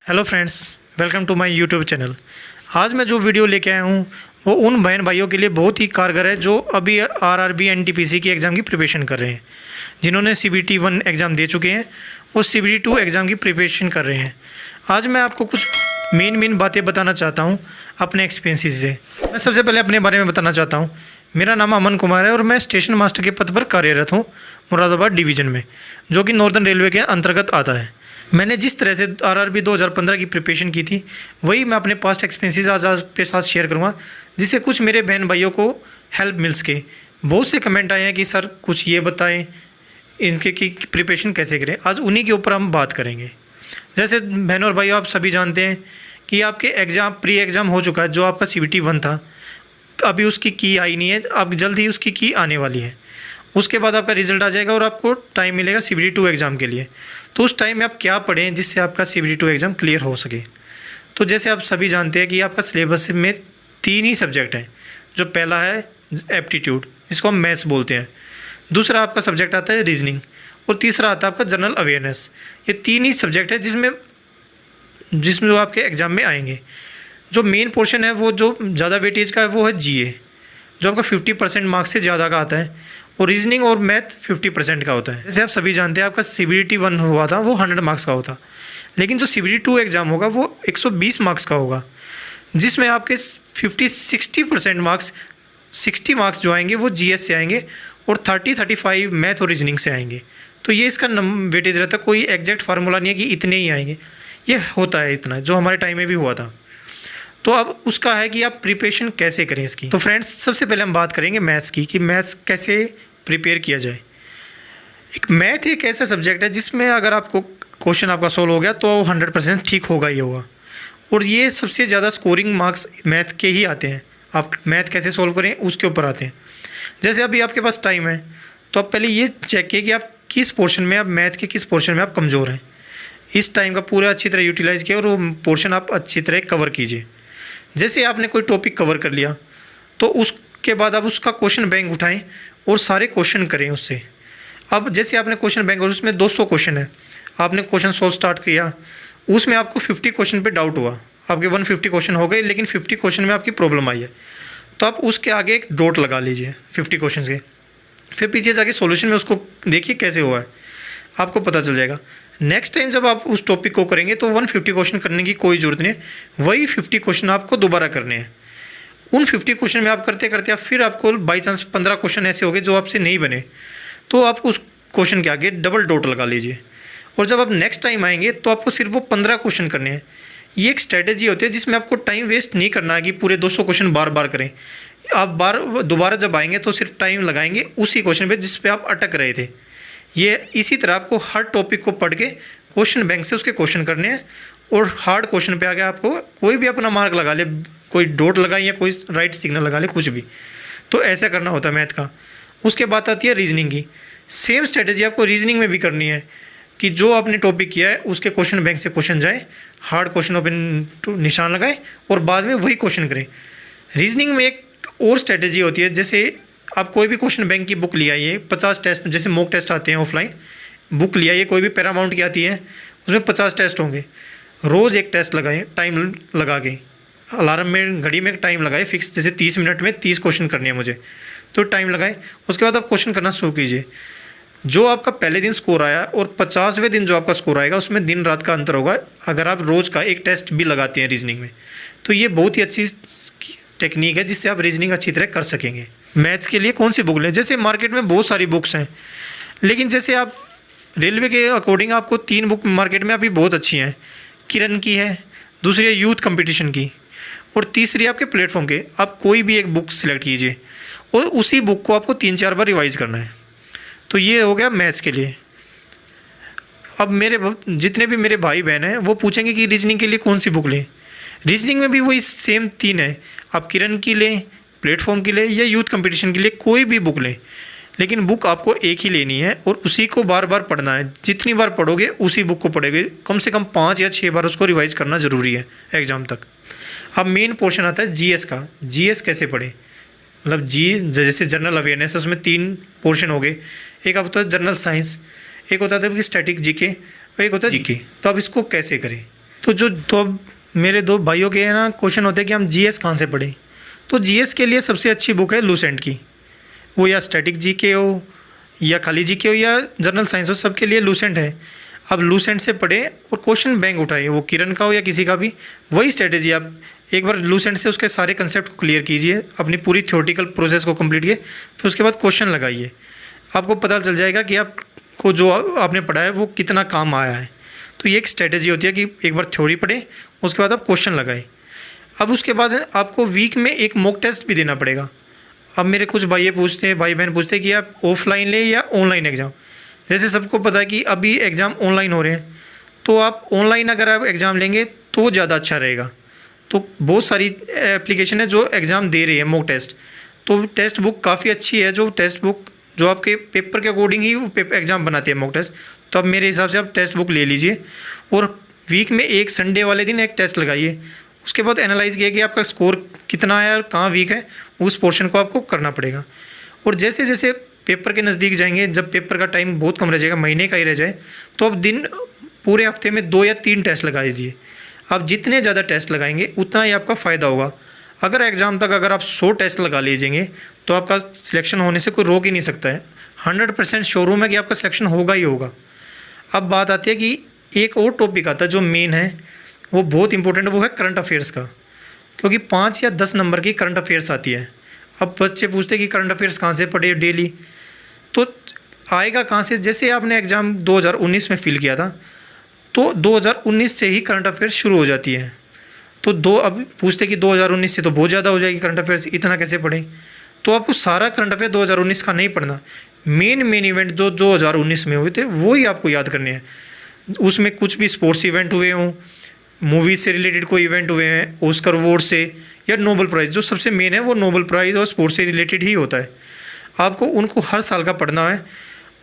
Hello friends, welcome to my YouTube channel. आज मैं जो वीडियो लेके आया हूँ वो उन बहन भाइयों के लिए बहुत ही कारगर है जो अभी आरआरबी एनटीपीसी की एग्ज़ाम की प्रिपरेशन कर रहे हैं, जिन्होंने सीबीटी 1 एग्ज़ाम दे चुके हैं और सीबीटी 2 एग्ज़ाम की प्रिपरेशन कर रहे हैं। आज मैं आपको कुछ मेन बातें बताना चाहता हूँ अपने एक्सपीरियंस से। मैं सबसे पहले अपने बारे में बताना चाहता हूँ। मेरा नाम अमन कुमार है और मैं स्टेशन मास्टर के पद पर कार्यरत हूँ मुरादाबाद डिवीज़न में, जो कि नॉर्दर्न रेलवे के अंतर्गत आता है। मैंने जिस तरह से आरआरबी 2015 की प्रिपरेशन की थी वही मैं अपने पास्ट एक्सपीरियंसेस आज आपके साथ शेयर करूँगा, जिससे कुछ मेरे बहन भाइयों को हेल्प मिल सके। बहुत से कमेंट आए हैं कि सर कुछ ये बताएं इनके की प्रिपरेशन कैसे करें। आज उन्हीं के ऊपर हम बात करेंगे। जैसे बहनों और भाइयों, आप सभी जानते हैं कि आपके एग्ज़ाम प्री एग्ज़ाम हो चुका है। जो आपका CBT 1 था अभी उसकी की आई नहीं है, अब जल्द ही उसकी की आने वाली है। उसके बाद आपका रिजल्ट आ जाएगा और आपको टाइम मिलेगा CBT 2 एग्ज़ाम के लिए। तो उस टाइम में आप क्या पढ़ें जिससे आपका CBT 2 एग्ज़ाम क्लियर हो सके। तो जैसे आप सभी जानते हैं कि आपका सिलेबस में 3 ही सब्जेक्ट हैं। जो पहला है एप्टीट्यूड, जिसको हम मैथ्स बोलते हैं। दूसरा आपका सब्जेक्ट आता है रीजनिंग और तीसरा आता है आपका जनरल अवेयरनेस। ये 3 ही सब्जेक्ट है जिसमें जो आपके एग्ज़ाम में आएंगे। जो मेन पोर्शन है वो जो ज़्यादा वेटेज का है वो है GA, जो आपका 50% मार्क्स से ज़्यादा का आता है, और रीजनिंग और मैथ 50% का होता है। जैसे आप सभी जानते हैं आपका CBT 1 हुआ था वो 100 मार्क्स का होता, लेकिन जो CBT 2 एग्ज़ाम होगा वो 120 मार्क्स का होगा, जिसमें आपके 50-60% मार्क्स 60 मार्क्स जो आएंगे वो GS से आएंगे और 30-35 मैथ और रीजनिंग से आएंगे। तो ये इसका वेटेज रहता है। कोई एग्जैक्ट फार्मूला नहीं है कि इतने ही आएंगे, ये होता है इतना, जो हमारे टाइम में भी हुआ था। तो अब उसका है कि आप प्रिपरेशन कैसे करें इसकी। तो फ्रेंड्स, सबसे पहले हम बात करेंगे मैथ्स की कि मैथ्स कैसे प्रिपेयर किया जाए। मैथ एक ऐसा सब्जेक्ट है जिसमें अगर आपको क्वेश्चन आपका सोल्व हो गया तो 100% ठीक होगा ही होगा, और ये सबसे ज़्यादा स्कोरिंग मार्क्स मैथ के ही आते हैं। आप मैथ कैसे सोल्व करें उसके ऊपर आते हैं। जैसे अभी आपके पास टाइम है तो आप पहले ये चेक कीजिए कि आप किस पोर्शन में, आप मैथ के किस पोर्शन में आप कमज़ोर हैं। इस टाइम का पूरा अच्छी तरह यूटिलाइज़ किया और वो पोर्शन आप अच्छी तरह कवर कीजिए। जैसे आपने कोई टॉपिक कवर कर लिया तो उसके बाद आप उसका क्वेश्चन बैंक उठाएं और सारे क्वेश्चन करें उससे। अब जैसे आपने क्वेश्चन बैंक और उसमें 200 क्वेश्चन है, आपने क्वेश्चन सोल्व स्टार्ट किया, उसमें आपको 50 क्वेश्चन पे डाउट हुआ, आपके 150 क्वेश्चन हो गए लेकिन 50 क्वेश्चन में आपकी प्रॉब्लम आई है, तो आप उसके आगे एक डॉट लगा लीजिए 50 क्वेश्चन के। फिर पीछे जाके सॉल्यूशन में उसको देखिए कैसे हुआ है, आपको पता चल जाएगा। नेक्स्ट टाइम जब आप उस टॉपिक को करेंगे तो 150 क्वेश्चन करने की कोई ज़रूरत नहीं है, वही 50 क्वेश्चन आपको दोबारा करने हैं। उन 50 क्वेश्चन में आप करते करते आप फिर आपको बाई चांस 15 क्वेश्चन ऐसे हो गए जो आपसे नहीं बने, तो आप उस क्वेश्चन के आगे डबल डॉट लगा लीजिए। और जब आप नेक्स्ट टाइम आएंगे तो आपको सिर्फ वो 15 क्वेश्चन करने हैं। ये एक स्ट्रैटेजी होती है जिसमें आपको टाइम वेस्ट नहीं करना है कि पूरे 200 क्वेश्चन बार बार करें। आप दोबारा जब आएंगे तो सिर्फ टाइम लगाएंगे उसी क्वेश्चन पे जिस पे आप अटक रहे थे। ये इसी तरह आपको हर टॉपिक को पढ़ के क्वेश्चन बैंक से उसके क्वेश्चन करने हैं, और हार्ड क्वेश्चन पे आगे आपको कोई भी अपना मार्क लगा ले, कोई डॉट लगाए या कोई राइट सिग्नल लगा ले, कुछ भी। तो ऐसा करना होता है मैथ का। उसके बाद आती है रीजनिंग की। सेम स्ट्रेटेजी आपको रीजनिंग में भी करनी है कि जो आपने टॉपिक किया है उसके क्वेश्चन बैंक से क्वेश्चन जाए, हार्ड क्वेश्चन पे निशान लगाए और बाद में वही क्वेश्चन करें। रीजनिंग में एक और स्ट्रेटेजी होती है, जैसे आप कोई भी क्वेश्चन बैंक की बुक ले आइए, 50 टेस्ट, जैसे मॉक टेस्ट आते हैं ऑफलाइन, बुक ले आइए, कोई भी पैरामाउंट की आती है, उसमें 50 टेस्ट होंगे। रोज़ एक टेस्ट लगाएं टाइम लगा के, अलार्म में घड़ी में टाइम लगाए फिक्स, जैसे 30 मिनट में 30 क्वेश्चन करने हैं मुझे, तो टाइम लगाएं। उसके बाद आप क्वेश्चन करना शुरू कीजिए। जो आपका पहले दिन स्कोर आया और 50वें दिन जो आपका स्कोर आएगा उसमें दिन रात का अंतर होगा, अगर आप रोज़ का एक टेस्ट भी लगाते हैं रीजनिंग में। तो ये बहुत ही अच्छी टेक्निक है जिससे आप रीजनिंग अच्छी तरह कर सकेंगे। मैथ्स के लिए कौन सी बुक लें? जैसे मार्केट में बहुत सारी बुक्स हैं, लेकिन जैसे आप रेलवे के अकॉर्डिंग आपको 3 बुक मार्केट में अभी बहुत अच्छी हैं। किरण की है, दूसरी है यूथ कंपटीशन की, और तीसरी आपके प्लेटफॉर्म के। आप कोई भी एक बुक सिलेक्ट कीजिए और उसी बुक को आपको 3-4 बार रिवाइज़ करना है। तो ये हो गया मैथ्स के लिए। अब जितने भी मेरे भाई बहन हैं वो पूछेंगे कि रीजनिंग के लिए कौन सी बुक लें। रीजनिंग में भी वही सेम 3 है, आप किरण की लें, प्लेटफॉर्म की लें या यूथ कंपटीशन के लिए, कोई भी बुक लें, लेकिन बुक आपको एक ही लेनी है और उसी को बार बार पढ़ना है। जितनी बार पढ़ोगे उसी बुक को पढ़ोगे, कम से कम 5 या 6 बार उसको रिवाइज़ करना ज़रूरी है एग्ज़ाम तक। अब मेन पोर्शन आता है GS का। GS कैसे पढ़े, मतलब जैसे जनरल अवेयरनेस है, उसमें 3 पोर्शन हो गए। एक होता है जनरल साइंस, एक होता है स्टैटिक GK और एक होता है GK। तो अब इसको कैसे करें? तो अब मेरे दो भाइयों के ना क्वेश्चन होते हैं कि हम जीएस कहाँ से पढ़ें। तो जीएस के लिए सबसे अच्छी बुक है लूसेंट की, वो या स्टैटिक जीके हो या खाली जीके हो या जनरल साइंस हो, सबके लिए लूसेंट है। अब लूसेंट से पढ़े और क्वेश्चन बैंक उठाइए, वो किरण का हो या किसी का भी, वही स्ट्रेटेजी आप एक बार लूसेंट से उसके सारे कंसेप्ट को क्लियर कीजिए, अपनी पूरी थ्योरेटिकल प्रोसेस को कंप्लीट कीजिए, फिर उसके बाद क्वेश्चन लगाइए। आपको पता चल जाएगा कि आपको जो आपने पढ़ा है वो कितना काम आया है। तो ये एक स्ट्रेटेजी होती है कि एक बार थ्योरी पढ़ें, उसके बाद आप क्वेश्चन लगाएं। अब उसके बाद आपको वीक में एक मॉक टेस्ट भी देना पड़ेगा। अब मेरे कुछ भाई बहन पूछते हैं कि आप ऑफलाइन लें या ऑनलाइन एग्ज़ाम। जैसे सबको पता है कि अभी एग्ज़ाम ऑनलाइन हो रहे हैं, तो आप ऑनलाइन अगर आप एग्ज़ाम लेंगे तो ज़्यादा अच्छा रहेगा। तो बहुत सारी एप्लीकेशन है जो एग्ज़ाम दे रही है मॉक टेस्ट, तो टेस्ट बुक काफ़ी अच्छी है, जो टेस्ट बुक जो आपके पेपर के अकॉर्डिंग ही वो एग्ज़ाम बनाती है मॉक टेस्ट। तो अब मेरे हिसाब से आप टेस्ट बुक ले लीजिए और वीक में एक संडे वाले दिन एक टेस्ट लगाइए। उसके बाद एनालाइज़ किया कि आपका स्कोर कितना है और कहाँ वीक है, उस पोर्शन को आपको करना पड़ेगा। और जैसे जैसे पेपर के नज़दीक जाएंगे, जब पेपर का टाइम बहुत कम रह जाएगा, महीने का ही रह जाए, तो अब दिन पूरे हफ्ते में 2 या 3 टेस्ट लगा दीजिए। आप जितने ज़्यादा टेस्ट लगाएंगे उतना ही आपका फ़ायदा होगा। अगर एग्ज़ाम तक अगर आप 100 टेस्ट लगा लीजिएंगे तो आपका सिलेक्शन होने से कोई रोक ही नहीं सकता है। 100% शोरूम है कि आपका सिलेक्शन होगा ही होगा। अब बात आती है कि एक और टॉपिक आता है जो मेन है, वो बहुत इंपॉर्टेंट, वो है करंट अफेयर्स का, क्योंकि 5 या 10 नंबर की करंट अफेयर्स आती है। अब बच्चे पूछते हैं कि करंट अफेयर्स कहाँ से पढ़े डेली, तो आएगा कहाँ से। जैसे आपने एग्ज़ाम 2019 में फिल किया था, तो 2019 से ही करंट अफेयर्स शुरू हो जाती है। तो अब पूछते कि 2019 से तो बहुत ज़्यादा हो जाएगी करंट अफेयर्स, इतना कैसे पढ़ें। तो आपको सारा करंट अफेयर 2019 का नहीं पढ़ना, मेन इवेंट जो 2019 में हुए थे वो ही आपको याद करने हैं। उसमें कुछ भी स्पोर्ट्स इवेंट हुए हों, मूवीज़ से रिलेटेड कोई इवेंट हुए हैं, ऑस्कर अवार्ड से या नोबेल प्राइज़, जो सबसे मेन है वो नोबेल प्राइज़ और स्पोर्ट्स से रिलेटेड ही होता है। आपको उनको हर साल का पढ़ना है।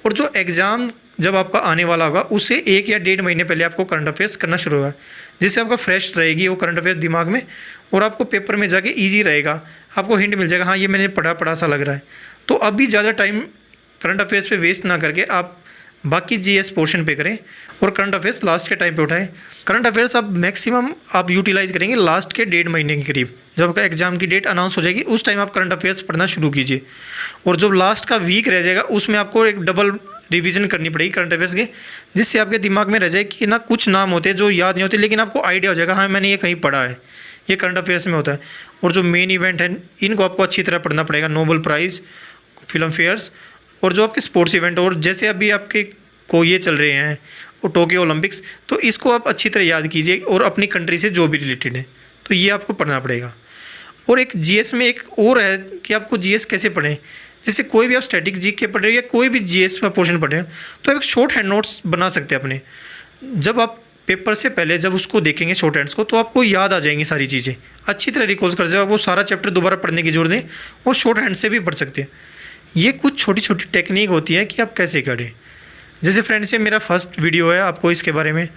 और जो एग्ज़ाम जब आपका आने वाला होगा उससे 1 या 1.5 महीने पहले आपको करंट अफेयर्स करना शुरू होगा, जिससे आपका फ्रेश रहेगी वो करंट अफेयर्स दिमाग में, और आपको पेपर में जाके ईजी रहेगा। आपको हिंट मिल जाएगा, हाँ ये मैंने पढ़ा सा लग रहा है। तो अभी ज़्यादा टाइम करंट अफेयर्स पे वेस्ट ना करके आप बाकी जीएस पोर्शन पे करें और करंट अफेयर्स लास्ट के टाइम पे उठाएं। करंट अफेयर्स आप मैक्सिमम आप यूटिलाइज़ करेंगे लास्ट के 1.5 महीने के करीब, जब आपका एग्जाम की डेट अनाउंस हो जाएगी उस टाइम आप करंट अफेयर्स पढ़ना शुरू कीजिए। और जब लास्ट का वीक रह जाएगा उसमें आपको एक डबल रिवीजन करनी पड़ेगी करंट अफेयर्स के, जिससे आपके दिमाग में रह जाए कि ना कुछ नाम होते हैं जो याद नहीं होते, लेकिन आपको आइडिया हो जाएगा हाँ मैंने ये कहीं पढ़ा है, ये करंट अफेयर्स में होता है। और जो मेन इवेंट है इनको आपको अच्छी तरह पढ़ना पड़ेगा, नोबेल प्राइज़, फिल्म फेयर्स, और जो आपके स्पोर्ट्स इवेंट, और जैसे अभी आपके को ये चल रहे हैं वो टोक्यो ओलंपिक्स, तो इसको आप अच्छी तरह याद कीजिए और अपनी कंट्री से जो भी रिलेटेड है तो ये आपको पढ़ना पड़ेगा। और एक जीएस में एक और है कि आपको जीएस कैसे पढ़ें। जैसे कोई भी आप स्टैटिक जी के पढ़ रहे हो या कोई भी जीएस का पोर्शन पढ़ रहे हो तो एक शॉर्ट हैंड नोट्स बना सकते हैं अपने। जब आप पेपर से पहले जब उसको देखेंगे शॉर्ट हैंड्स को तो आपको याद आ जाएंगी सारी चीज़ें, अच्छी तरह रिकॉल कर जाओ। वो सारा चैप्टर दोबारा पढ़ने की जरूरत नहीं, वो शॉर्ट हैंड से भी पढ़ सकते हैं। ये कुछ छोटी छोटी टेक्निक होती है कि आप कैसे करें। जैसे फ्रेंड्स ये मेरा फर्स्ट वीडियो है, आपको इसके बारे में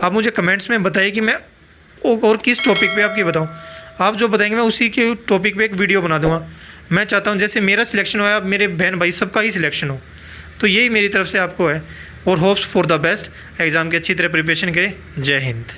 आप मुझे कमेंट्स में बताइए कि मैं और किस टॉपिक पे आपकी बताऊं। आप जो बताएंगे मैं उसी के टॉपिक पे एक वीडियो बना दूंगा। मैं चाहता हूं जैसे मेरा सिलेक्शन हो, अब मेरे बहन भाई सबका ही सिलेक्शन हो, तो यही मेरी तरफ से आपको है। और hopes for the best, exam की अच्छी तरह प्रिपरेशन करें। जय हिंद।